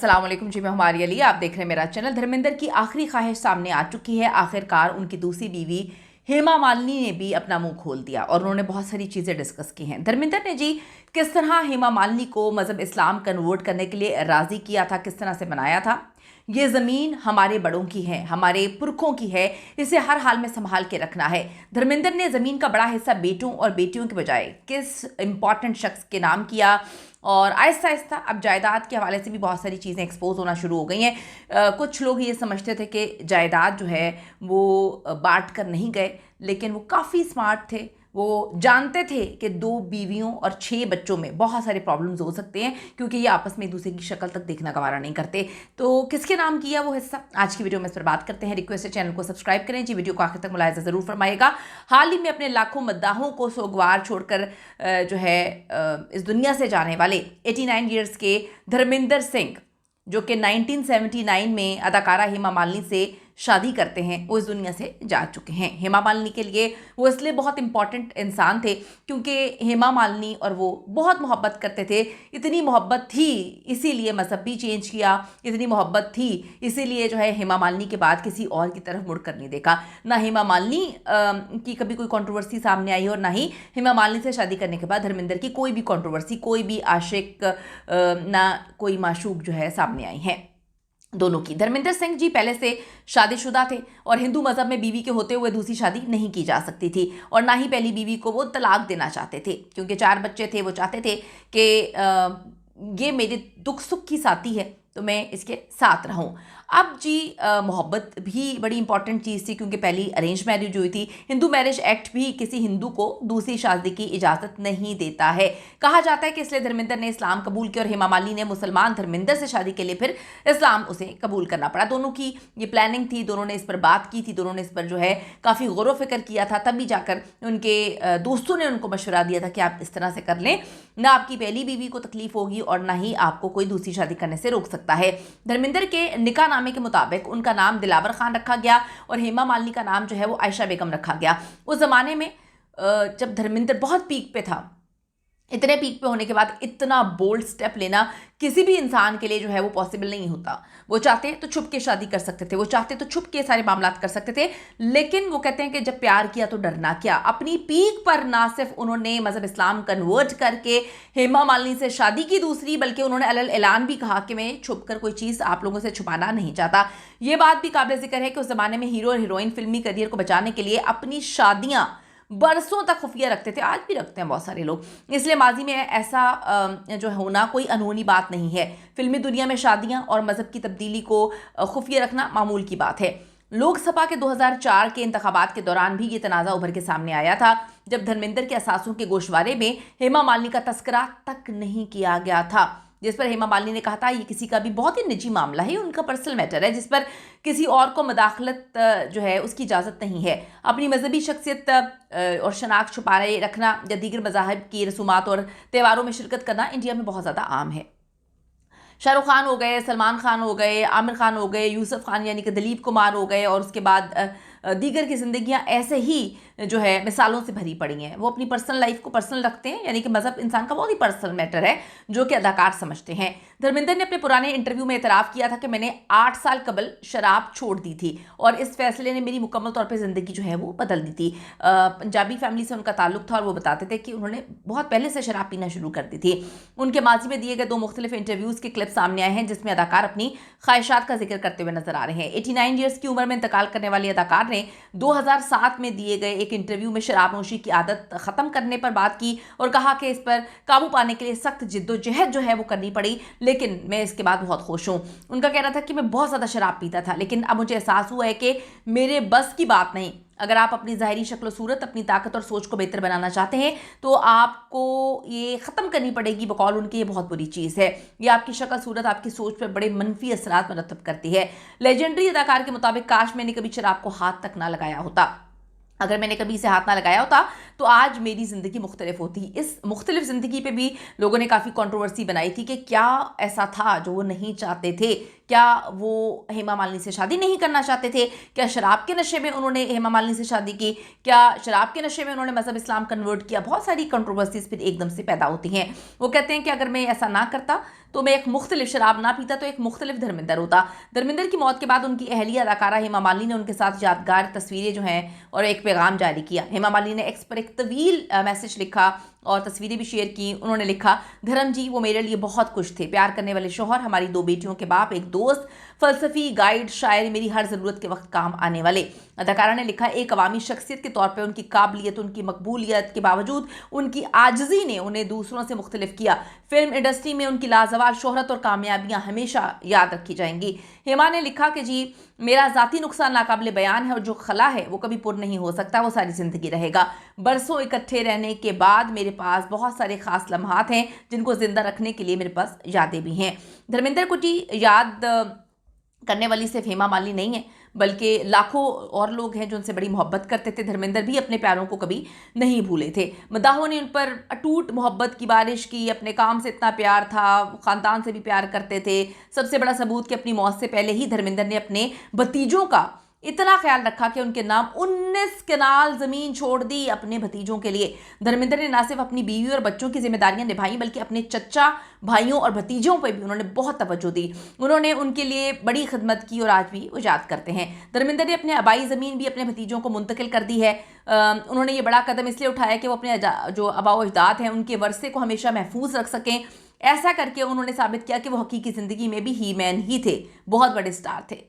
अस्सलाम वालेकुम जी, मैं हमारी अली, आप देख रहे हैं मेरा चैनल। धर्मेंद्र की आखिरी ख्वाहिश सामने आ चुकी है। आखिरकार उनकी दूसरी बीवी हेमा मालिनी ने भी अपना मुंह खोल दिया और उन्होंने बहुत सारी चीज़ें डिस्कस की हैं। धर्मेंद्र ने जी किस तरह हेमा मालिनी को मज़हब इस्लाम कन्वर्ट करने के लिए राज़ी किया था, किस तरह से बनाया था। ये ज़मीन हमारे बड़ों की है, हमारे पुरखों की है, इसे हर हाल में संभाल के रखना है। धर्मेंद्र ने ज़मीन का बड़ा हिस्सा बेटों और बेटियों के बजाय किस इम्पॉर्टेंट शख्स के नाम किया और आहिस्ता आहिस्ता अब जायदाद के हवाले से भी बहुत सारी चीज़ें एक्सपोज होना शुरू हो गई हैं। कुछ लोग ये समझते थे कि जायदाद जो है वो बांट कर नहीं गए, लेकिन वो काफ़ी स्मार्ट थे। वो जानते थे कि 2 बीवियों और 6 बच्चों में बहुत सारे प्रॉब्लम्स हो सकते हैं, क्योंकि ये आपस में एक दूसरे की शक्ल तक देखना गवारा नहीं करते। तो किसके नाम किया वो हिस्सा, आज की वीडियो में इस पर बात करते हैं। रिक्वेस्ट है चैनल को सब्सक्राइब करें जी, वीडियो को आखिर तक मुलाहिजा ज़रूर फरमाइएगा। हाल ही में अपने लाखों मद्दाहों को सोगवार छोड़कर जो है इस दुनिया से जाने वाले 89 ईयर्स के धर्मेंद्र सिंह, जो कि 1979 में अदाकारा हेमा मालिनी से शादी करते हैं, वो इस दुनिया से जा चुके हैं। हेमा मालिनी के लिए वो इसलिए बहुत इंपॉर्टेंट इंसान थे क्योंकि हेमा मालिनी और वो बहुत मोहब्बत करते थे। इतनी मोहब्बत थी इसीलिए मज़हब भी चेंज किया, इतनी मोहब्बत थी इसीलिए जो है हेमा मालिनी के बाद किसी और की तरफ मुड़कर नहीं देखा। ना हेमा मालिनी की कभी कोई कंट्रोवर्सी सामने आई और ना ही हेमा मालिनी से शादी करने के बाद धर्मेंद्र की कोई भी कंट्रोवर्सी, कोई भी आशिक ना कोई माशूक जो है सामने आई है दोनों की। धर्मेंद्र सिंह जी पहले से शादीशुदा थे और हिंदू मज़हब में बीवी के होते हुए दूसरी शादी नहीं की जा सकती थी, और ना ही पहली बीवी को वो तलाक देना चाहते थे, क्योंकि 4 बच्चे थे। वो चाहते थे कि ये मेरे दुख सुख की साथी है तो मैं इसके साथ रहूं। अब जी मोहब्बत भी बड़ी इंपॉर्टेंट चीज़ थी, क्योंकि पहली अरेंज मैरिज हुई थी। हिंदू मैरिज एक्ट भी किसी हिंदू को दूसरी शादी की इजाज़त नहीं देता है। कहा जाता है कि इसलिए धर्मेंद्र ने इस्लाम कबूल किया और हेमा मालिनी ने मुसलमान धर्मेंद्र से शादी के लिए फिर इस्लाम उसे कबूल करना पड़ा। दोनों की ये प्लानिंग थी, दोनों ने इस पर बात की थी, दोनों ने इस पर जो है काफ़ी गौर व फिक्र किया था। तभी जाकर उनके दोस्तों ने उनको मशवरा दिया था कि आप इस तरह से कर लें, ना आपकी पहली बीवी को तकलीफ होगी और ना ही आपको कोई दूसरी शादी करने से रोक सकता है। धर्मेंद्र के निकाह नामे के मुताबिक उनका नाम दिलावर खान रखा गया और हेमा मालिनी का नाम जो है वो आयशा बेगम रखा गया। उस ज़माने में जब धर्मेंद्र बहुत पीक पे था, इतने पीक पे होने के बाद इतना बोल्ड स्टेप लेना किसी भी इंसान के लिए जो है वो पॉसिबल नहीं होता। वो चाहते तो छुप के शादी कर सकते थे, वो चाहते तो छुप के सारे मामलात कर सकते थे, लेकिन वो कहते हैं कि जब प्यार किया तो डरना क्या। अपनी पीक पर ना सिर्फ उन्होंने मज़हब इस्लाम कन्वर्ट करके हेमा मालिनी से शादी की दूसरी, बल्कि उन्होंने अलल ऐलान भी कहा कि मैं छुप कर कोई चीज़ आप लोगों से छुपाना नहीं चाहता। ये बात भी काबिल ज़िक्र है कि उस ज़माने में हीरो और हीरोइन फिल्मी करियर को बचाने के लिए अपनी शादियाँ बरसों तक खुफिया रखते थे, आज भी रखते हैं बहुत सारे लोग। इसलिए माजी में ऐसा जो होना कोई अनहोनी बात नहीं है। फिल्मी दुनिया में शादियां और मज़हब की तब्दीली को खुफिया रखना मामूल की बात है। लोकसभा के 2004 के इंतखाबात के दौरान भी ये तनाज़ा उभर के सामने आया था, जब धर्मेंद्र के असासों के गोशवारे में हेमा मालिनी का तस्करा तक नहीं किया गया था, जिस पर हेमा मालिनी ने कहा था ये किसी का भी बहुत ही निजी मामला है, उनका पर्सनल मैटर है, जिस पर किसी और को मदाखलत जो है उसकी इजाज़त नहीं है। अपनी मजहबी शख्सियत और शनाख्त छुपाए रखना या दीगर मज़ाहिब की रसूमात और त्योहारों में शिरकत करना इंडिया में बहुत ज़्यादा आम है। शाहरुख खान हो गए, सलमान खान हो गए, आमिर खान हो गए, यूसुफ खान यानी कि दिलीप कुमार हो गए, और उसके बाद दीगर की ज़िंदगियाँ ऐसे ही जो है मिसालों से भरी पड़ी हैं। वो अपनी पर्सनल लाइफ को पर्सनल रखते हैं, यानी कि मज़हब इंसान का बहुत ही पर्सनल मैटर है जो कि अदाकार समझते हैं। धर्मेंद्र ने अपने पुराने इंटरव्यू में इतराफ़ किया था कि मैंने 8 साल कबल शराब छोड़ दी थी और इस फैसले ने मेरी मुकम्मल तौर पर ज़िंदगी जो है वो बदल दी थी। पंजाबी फैमिली से उनका ताल्लुक था और वो बताते थे कि उन्होंने बहुत पहले से शराब पीना शुरू कर दी थी। उनके माजी में दिए गए 2 मुख्तलिफ इंटरव्यूज़ के क्लिप सामने आए हैं, जिसमें अदाकार अपनी ख्वाहिशात का जिक्र करते हुए नजर आ रहे हैं। 89 ईयर्स की उम्र में इंतकाल करने वाली अदाकार ने 2007 में दिए गए एक इंटरव्यू में शराबनोशी की आदत ख़त्म करने पर बात की और कहा कि इस पर काबू पाने के लिए सख्त जिद्दोजहद जो है वो करनी पड़ी, लेकिन मैं इसके बाद बहुत खुश हूँ। उनका कहना था कि मैं बहुत ज़्यादा शराब पीता था, लेकिन अब मुझे एहसास हुआ है कि मेरे बस की बात नहीं। अगर आप अपनी ज़ाहिरी शक्ल सूरत, अपनी ताकत और सोच को बेहतर बनाना चाहते हैं तो आपको ये ख़त्म करनी पड़ेगी। बकौल उनकी ये बहुत बुरी चीज़ है, ये आपकी शक्ल सूरत, आपकी सोच पर बड़े मनफी असरात मरतब करती है। लेजेंडरी अदाकार के मुताबिक काश मैंने कभी शराब को हाथ तक ना लगाया होता। अगर मैंने कभी इसे हाथ ना लगाया होता तो आज मेरी ज़िंदगी मुख्तलिफ होती। इस मुख्तलिफ ज़िंदगी पे भी लोगों ने काफ़ी कंट्रोवर्सी बनाई थी कि क्या ऐसा था जो वो नहीं चाहते थे, क्या वो हेमा मालिनी से शादी नहीं करना चाहते थे, क्या शराब के नशे में उन्होंने हेमा मालिनी से शादी की, क्या शराब के नशे में उन्होंने मज़हब इस्लाम कन्वर्ट किया। बहुत सारी कंट्रोवर्सीज फिर एकदम से पैदा होती हैं। वो कहते हैं कि अगर मैं ऐसा ना करता तो मैं एक मुख्तलिफ शराब ना पीता तो एक मुख्तलिफ धर्मेंद्र होता। धर्मेंद्र की मौत के बाद उनकी अहलिया अदाकारा हेमा मालिनी ने उनके साथ यादगार तस्वीरें जो हैं और एक पैगाम जारी किया। हेमा मालिनी ने एक्स पर एक तवील मैसेज लिखा और तस्वीरें भी शेयर की। उन्होंने लिखा, धर्म जी वो मेरे लिए बहुत कुछ थे, प्यार करने वाले शौहर, हमारी 2 बेटियों के बाप, एक दोस्त, फलसफी, गाइड, शायर, मेरी हर ज़रूरत के वक्त काम आने वाले। अदाकारा ने लिखा, एक अवामी शख्सियत के तौर पर उनकी काबिलियत, उनकी मकबूलियत के बावजूद उनकी आजिज़ी ने उन्हें दूसरों से मुख्तलिफ किया। फिल्म इंडस्ट्री में उनकी लाजवाब शोहरत और कामयाबियाँ हमेशा याद रखी जाएंगी। हेमा ने लिखा कि जी मेरा ज़ाती नुकसान नाकाबिले बयान है और जो खला है वो कभी पुर नहीं हो सकता, वो सारी ज़िंदगी रहेगा। बरसों इकट्ठे रहने के बाद मेरे पास बहुत सारे ख़ास लम्हात हैं जिनको ज़िंदा रखने के लिए मेरे पास यादें भी हैं। धर्मेंद्र को जी याद करने वाली सिर्फ हेमा मालिनी नहीं है, बल्कि लाखों और लोग हैं जो उनसे बड़ी मोहब्बत करते थे। धर्मेंद्र भी अपने प्यारों को कभी नहीं भूले थे। मदाहों ने उन पर अटूट मोहब्बत की बारिश की, अपने काम से इतना प्यार था, ख़ानदान से भी प्यार करते थे। सबसे बड़ा सबूत कि अपनी मौत से पहले ही धर्मेंद्र ने अपने भतीजों का इतना ख्याल रखा कि उनके नाम 19 कनाल ज़मीन छोड़ दी अपने भतीजों के लिए। धर्मेंद्र ने ना सिर्फ अपनी बीवी और बच्चों की जिम्मेदारियां निभाई, बल्कि अपने चचा, भाइयों और भतीजों पर भी उन्होंने बहुत तवज्जो दी। उन्होंने उनके लिए बड़ी खिदमत की और आज भी वो याद करते हैं। धर्मेंद्र ने अपने आबाई ज़मीन भी अपने भतीजों को मुंतकिल कर दी है। उन्होंने ये बड़ा कदम इसलिए उठाया कि वो अपने जो आबाओ अजदाद हैं उनके वर्से को हमेशा महफूज रख सकें। ऐसा करके उन्होंने साबित किया कि वो हकीकी ज़िंदगी में भी ही मैन ही थे, बहुत बड़े स्टार थे।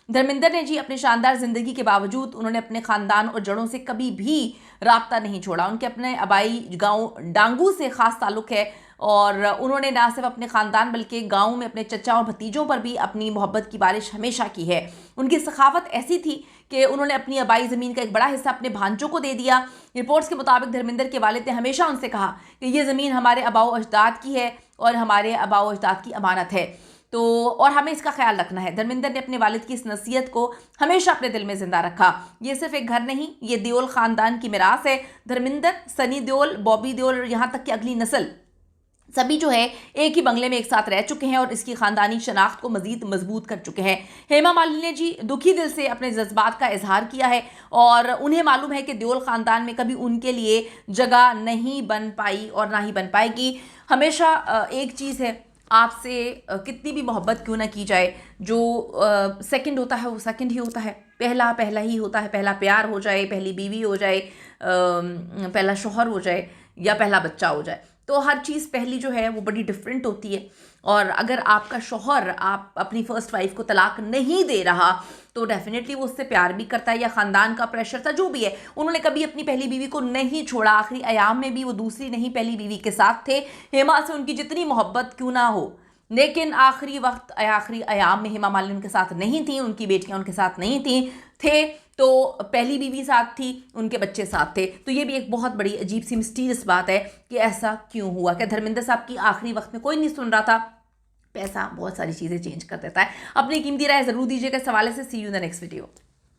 धर्मेंद्र ने जी अपने शानदार ज़िंदगी के बावजूद उन्होंने अपने ख़ानदान और जड़ों से कभी भी राब्ता नहीं छोड़ा। उनके अपने आबाई गांव डांगू से ख़ास ताल्लुक़ है और उन्होंने ना सिर्फ अपने ख़ानदान बल्कि गांव में अपने चचा और भतीजों पर भी अपनी मोहब्बत की बारिश हमेशा की है। उनकी सखावत ऐसी थी कि उन्होंने अपनी आबाई ज़मीन का एक बड़ा हिस्सा अपने भांजों को दे दिया। रिपोर्ट्स के मुताबिक धर्मेंद्र के वालिद ने हमेशा उनसे कहा कि ये ज़मीन हमारे आबाओ अजदाद की है और हमारे आबाओ अजदाद की अमानत है, तो और हमें इसका ख्याल रखना है। धर्मेंद्र ने अपने वालिद की इस नसीहत को हमेशा अपने दिल में जिंदा रखा। ये सिर्फ एक घर नहीं, ये देओल ख़ानदान की मिरास है। धर्मेंद्र, सनी देओल, बॉबी देओल और यहाँ तक कि अगली नस्ल सभी जो है एक ही बंगले में एक साथ रह चुके हैं और इसकी ख़ानदानी शनाख्त को मज़ीद मजबूत कर चुके हैं। हेमा मालिनी ने जी दुखी दिल से अपने जज्बात का इजहार किया है और उन्हें मालूम है कि देओल ख़ानदान में कभी उनके लिए जगह नहीं बन पाई और ना ही बन पाएगी। हमेशा एक चीज़ है, आपसे कितनी भी मोहब्बत क्यों ना की जाए, जो सेकंड होता है वो सेकंड ही होता है, पहला पहला ही होता है। पहला प्यार हो जाए, पहली बीवी हो जाए, पहला शौहर हो जाए या पहला बच्चा हो जाए, तो हर चीज़ पहली जो है वो बड़ी डिफरेंट होती है। और अगर आपका शौहर आप अपनी फ़र्स्ट वाइफ को तलाक नहीं दे रहा तो डेफिनेटली वो उससे प्यार भी करता है या ख़ानदान का प्रेशर था, जो भी है। उन्होंने कभी अपनी पहली बीवी को नहीं छोड़ा। आखिरी अयाम में भी वो दूसरी नहीं पहली बीवी के साथ थे। हेमा से उनकी जितनी मोहब्बत क्यों ना हो, लेकिन आखिरी अयाम में हेमा मालिनी उनके साथ नहीं थी, उनकी बेटियां उनके साथ नहीं थे तो पहली बीवी साथ थी, उनके बच्चे साथ थे। तो ये भी एक बहुत बड़ी अजीब सी मिस्टीरियस बात है कि ऐसा क्यों हुआ। क्या धर्मेंद्र साहब की आखिरी वक्त में कोई नहीं सुन रहा था? पैसा बहुत सारी चीज़ें चेंज कर देता है। अपनी कीमती राय ज़रूर दीजिएगा इस हवाले से। See you in the next video.